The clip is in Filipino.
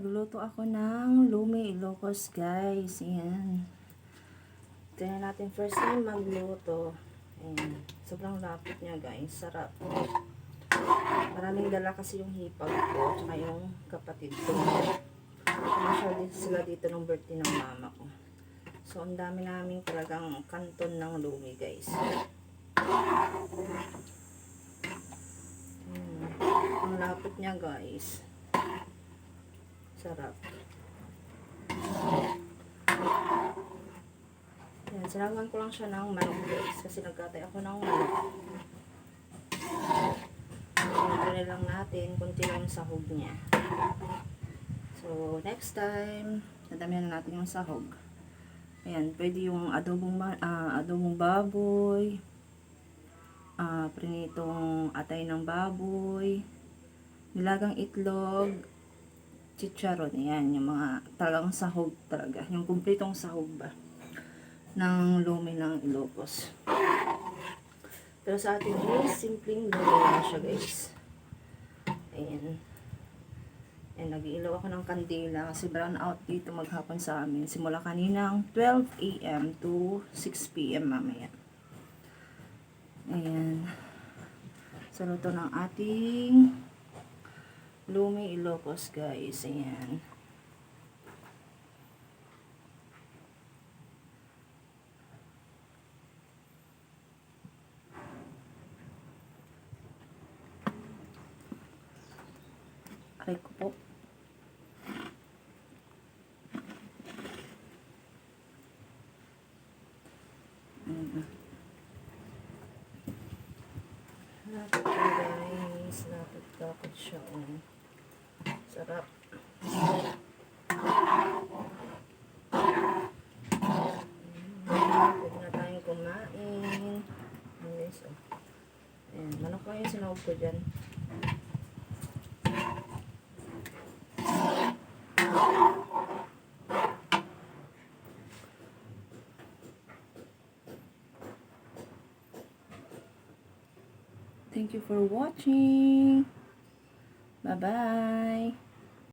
Nagluto ako ng Lumi Ilocos, guys. Ayan. Tignan natin first time magluto. Ayan. Sobrang lapot niya, guys. Sarap. Maraming dala kasi yung hipag ko, tsaka yung kapatid ko. Masyal sila dito ng birthday ng mama ko. So, ang dami namin talagang kanton ng Lumi, guys. Ayan. Ang lapot niya, guys. Sarap. Yan, sinagan ko lang siya ng manok, guys, kasi nagkatay ako ng manok. Pili lang natin, kunti lang yung sahog niya. So, next time, nadamihan na natin yung sahog. Ayan, pwede yung adobong baboy, prinitong atay ng baboy, nilagang itlog, chicharon. Ayan, yung mga talagang sahog talaga. Yung kumpletong sahog ba ng Lumi ng Ilocos. Pero sa atin is simpleng Lumi lang siya, guys. Ayan. And nag-iilaw ako ng kandila kasi brown out dito maghapon sa amin. Simula kaninang 12 AM to 6 PM mamaya. Ayan. Sa luto ng ating Lumi Ilocos, guys. Ayan. Aray ko po. Lapit siya, guys. Lapit siya. Sarap. Pwede na tayong kumain. Guys, ayan. Manok ko yung sinahog ko dyan. Thank you for watching. Bye-bye.